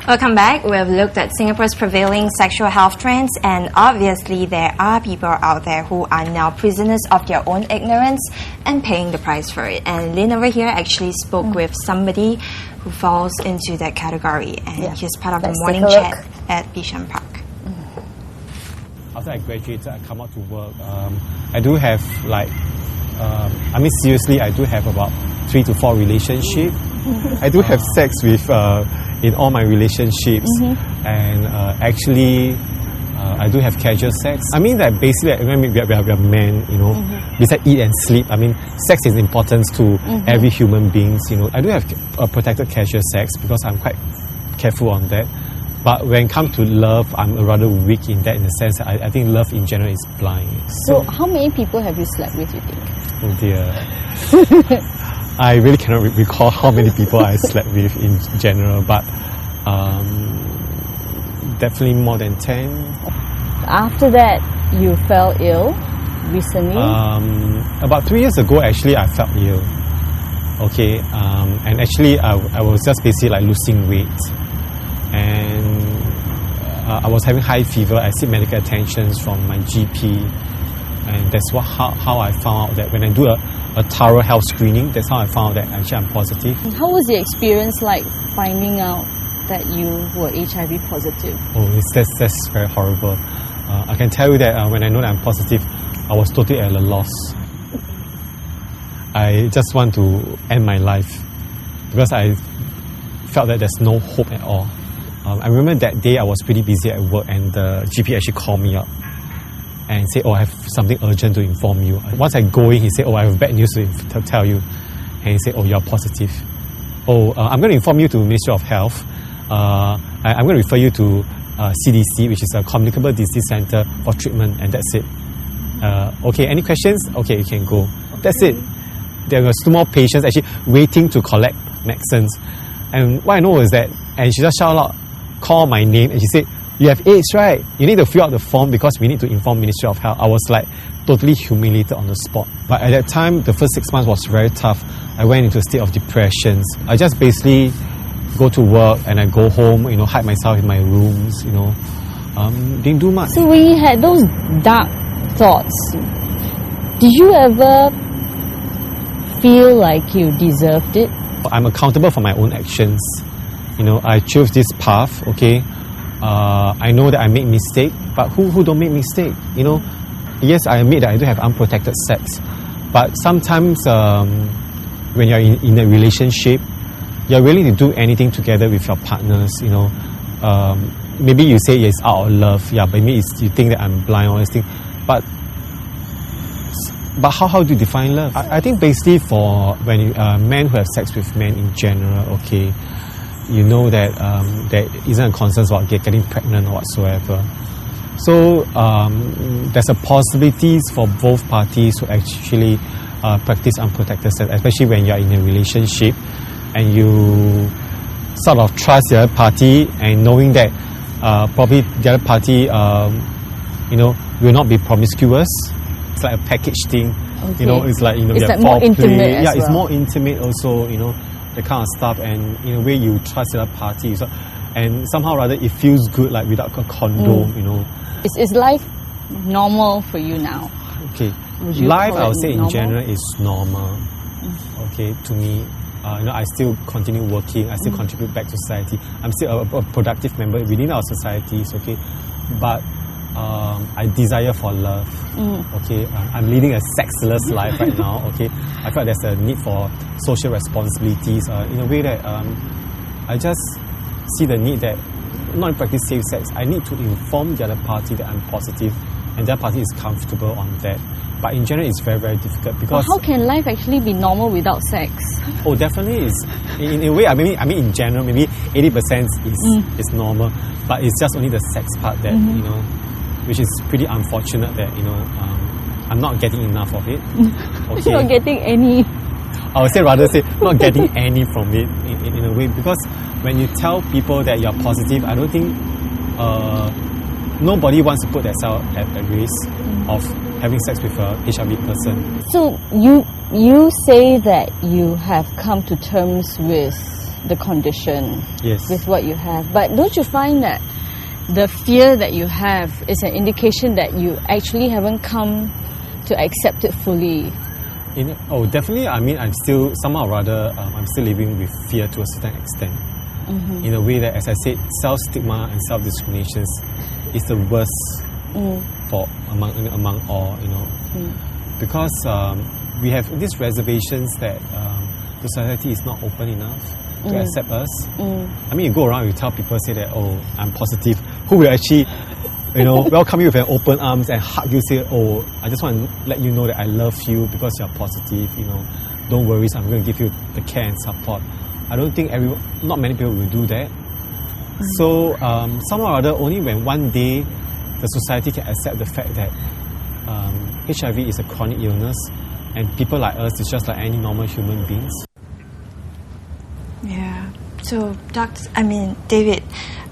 Welcome back. We've looked at Singapore's prevailing sexual health trends, and obviously there are people out there who are now prisoners of their own ignorance and paying the price for it. And Lyn over here actually spoke with somebody who falls into that category, and he's part of the morning chat at Bishan Park. After I graduated, I come out to work. I do have seriously, I do have about 3 to 4 relationships. I do have sex with in all my relationships, and actually I do have casual sex. I mean that basically when we are men, you know, besides eat and sleep, I mean sex is important to every human being. You know, I do have a protected casual sex because I'm quite careful on that. But when it comes to love, I'm rather weak in that, in the sense that I think love in general is blind. So how many people have you slept with, you think? Oh dear. I really cannot recall how many people I slept with in general, but definitely more than 10. After that, you fell ill recently? About 3 years ago, actually, I felt ill. Okay, and actually, I was just basically like losing weight. And I was having high fever. I seek medical attentions from my GP. And that's how I found out that when I do a thorough health screening, that's how I found out that actually I'm positive. How was the experience like finding out that you were HIV positive? Oh, that's very horrible. I can tell you that when I know that I'm positive, I was totally at a loss. I just want to end my life because I felt that there's no hope at all. I remember that day I was pretty busy at work, and the GP actually called me up and say, oh, I have something urgent to inform you. Once I go in, he said, oh, I have bad news to tell you. And he said, oh, you're positive. Oh, I'm going to inform you to Ministry of Health. I'm going to refer you to CDC, which is a Communicable Disease Center for treatment, and that's it. Okay, any questions? Okay, you can go. That's it. There were 2 more patients actually waiting to collect medicines. And what I know was that, and she just shouted out, call my name, and she said, you have AIDS, right? You need to fill out the form because we need to inform Ministry of Health. I was like totally humiliated on the spot. But at that time, the first 6 months was very tough. I went into a state of depression. I just basically go to work and I go home, you know, hide myself in my rooms, you know. Didn't do much. So when you had those dark thoughts, did you ever feel like you deserved it? I'm accountable for my own actions. You know, I chose this path, okay? I know that I make mistake, but who don't make mistake, you know? Yes, I admit that I do have unprotected sex, but sometimes when you're in a relationship, you're willing to do anything together with your partners, you know. Maybe you say it's out of love, yeah, but maybe you think that I'm blind or anything, but how do you define love? I think basically for when men who have sex with men in general, okay, you know that there isn't a concern about getting pregnant or whatsoever. So there's a possibilities for both parties to actually practice unprotected sex, especially when you're in a relationship and you sort of trust the other party, and knowing that probably the other party you know, will not be promiscuous. It's like a package thing. Okay. You know, it's like, you know, it's like more intimate as well. It's more intimate also, you know, the kind of stuff, and in a way you trust the other party, so, and somehow rather it feels good, like without a condom, you know. Is life normal for you now? Okay, life I would say in general is normal. Okay, to me, you know, I still continue working, I still contribute back to society. I'm still a productive member within our societies, okay, but I desire for love. Okay, I'm leading a sexless life right now. Okay, I feel there's a need for social responsibilities in a way that I just see the need that not practice safe sex. I need to inform the other party that I'm positive, and the other party is comfortable on that. But in general, it's very, very difficult because. Well, how can life actually be normal without sex? Oh, definitely is. In a way, I mean, in general, maybe 80% is normal, but it's just only the sex part that you know. Which is pretty unfortunate that, you know, I'm not getting enough of it. Okay. You're not getting any. I would say rather say not getting any from it in a way, because when you tell people that you're positive, I don't think nobody wants to put themselves at risk of having sex with a HIV person. So you say that you have come to terms with the condition, Yes. with what you have. But don't you find that the fear that you have is an indication that you actually haven't come to accept it fully? Definitely. I mean, I'm still somehow or rather, I'm still living with fear to a certain extent. In a way that, as I said, self-stigma and self-discrimination is the worst for among all. Because we have these reservations that the society is not open enough to accept us. I mean, you go around, you tell people, say that, oh, I'm positive, who will actually, welcome you with an open arms and hug you, say, oh, I just want to let you know that I love you because you're positive, don't worry, so I'm going to give you the care and support. I don't think not many people will do that. So somehow or other, only when one day the society can accept the fact that HIV is a chronic illness and people like us is just like any normal human beings. Yeah. So, David,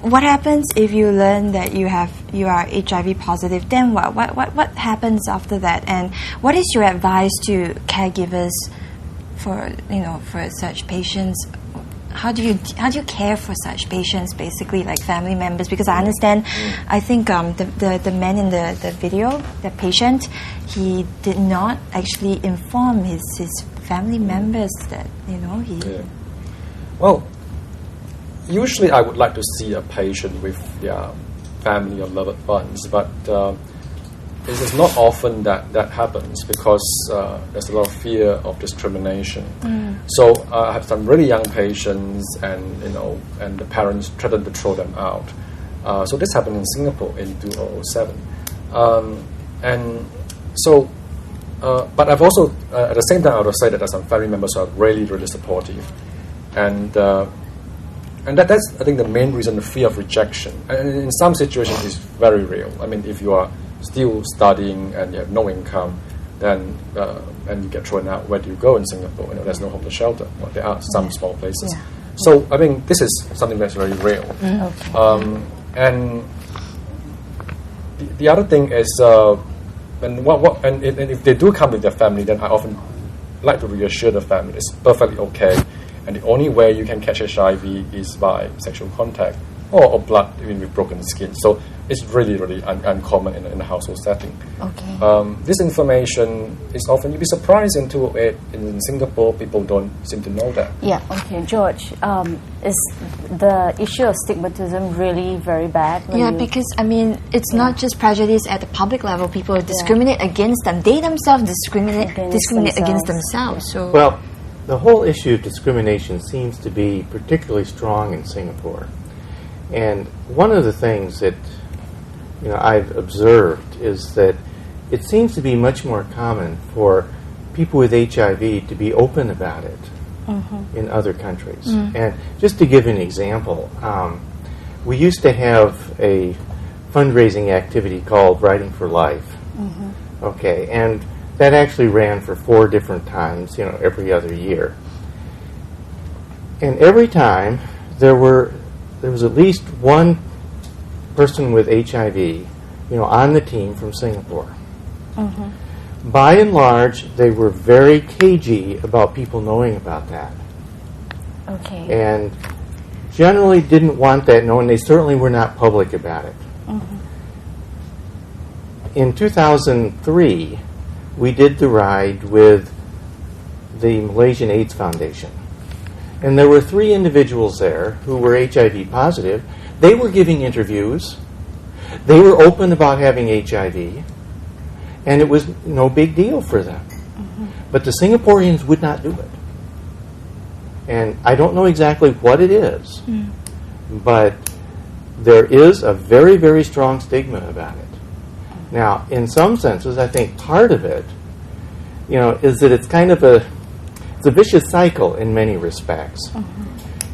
what happens if you learn that you are HIV positive? Then what happens after that? And what is your advice to caregivers for such patients? How do you care for such patients, basically, like family members? Because I understand, I think the man in the video, the patient, he did not actually inform his family members that he. Yeah. Well, usually I would like to see a patient with their family or loved ones, but it is not often that happens because there's a lot of fear of discrimination. So I have some really young patients, and the parents threaten to throw them out. So this happened in Singapore in 2007, and so. But I've also, at the same time, I would say that there are some family members who are really, really supportive, and that's, I think, the main reason, the fear of rejection. And in some situations, it's very real. I mean, if you are still studying and you have no income, then and you get thrown out, where do you go in Singapore? There's no homeless shelter. Well, there are some small places. Yeah. So I think this is something that's very real. Okay. And the other thing is, and if they do come with their family, then I often like to reassure the family it's perfectly okay, and the only way you can catch HIV is by sexual contact or blood even with broken skin. So it's really, really uncommon in a household setting. Okay. This information is often, you'd be surprised in Singapore, people don't seem to know that. Yeah, okay. George, is the issue of stigmatism really very bad? Because, it's not just prejudice at the public level. People discriminate against them. They themselves discriminate against themselves. So. Well, the whole issue of discrimination seems to be particularly strong in Singapore. And one of the things that I've observed is that it seems to be much more common for people with HIV to be open about it in other countries. And just to give an example, we used to have a fundraising activity called Writing for Life. Okay, and that actually ran for 4 different times, every other year. And every time there was at least one person with HIV, on the team from Singapore. By and large, they were very cagey about people knowing about that. Okay. And generally didn't want that known. They certainly were not public about it. In 2003, we did the ride with the Malaysian AIDS Foundation. And there were 3 individuals there who were HIV positive. They were giving interviews. They were open about having HIV. And it was no big deal for them. But the Singaporeans would not do it. And I don't know exactly what it is, but there is a very, very strong stigma about it. Now, in some senses, I think part of it, is that it's kind of a vicious cycle in many respects.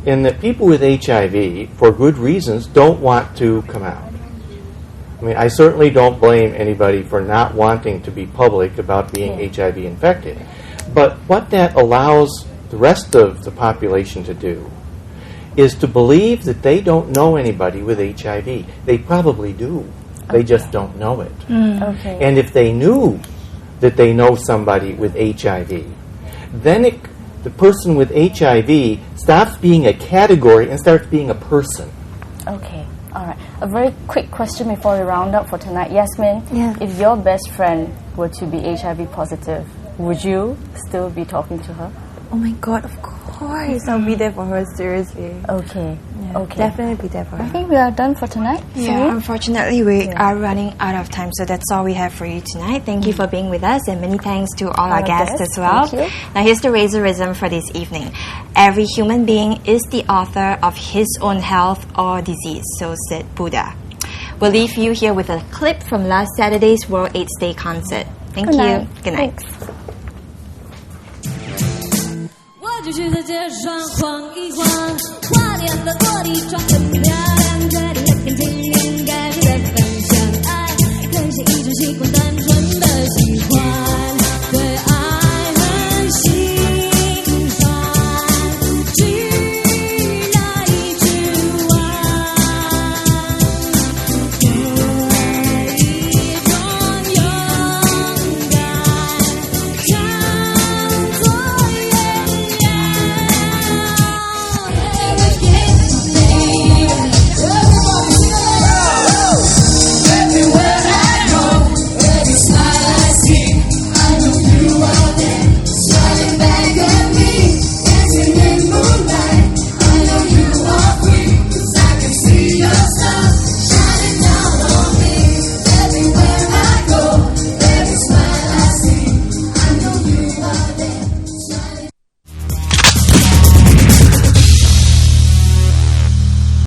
In that people with HIV, for good reasons, don't want to come out. I certainly don't blame anybody for not wanting to be public about being HIV infected. But what that allows the rest of the population to do is to believe that they don't know anybody with HIV. They probably do. They just don't know it. Okay. And if they knew that they know somebody with HIV, then the person with HIV stops being a category and starts being a person. Okay, all right. A very quick question before we round up for tonight. Yasmin, Yeah. if your best friend were to be HIV positive, would you still be talking to her? Oh my God, of course. I'll be there for her, seriously. Okay, Yeah, okay. definitely be there for I her. think we are done for tonight. Yeah, Celine? unfortunately, we are running out of time, so that's all we have for you tonight. Thank you for being with us, and many thanks to all our guests as well. Thank you. Now, here's the Razorism for this evening. Every human being is the author of his own health or disease, so said Buddha. We'll leave you here with a clip from last Saturday's World AIDS Day concert. Thank Good you. night. Good night. Thanks. 我就去在街上晃一晃，花店的落地窗很漂亮，这里的感情应该是在分享爱，可是一直习惯单纯的喜欢。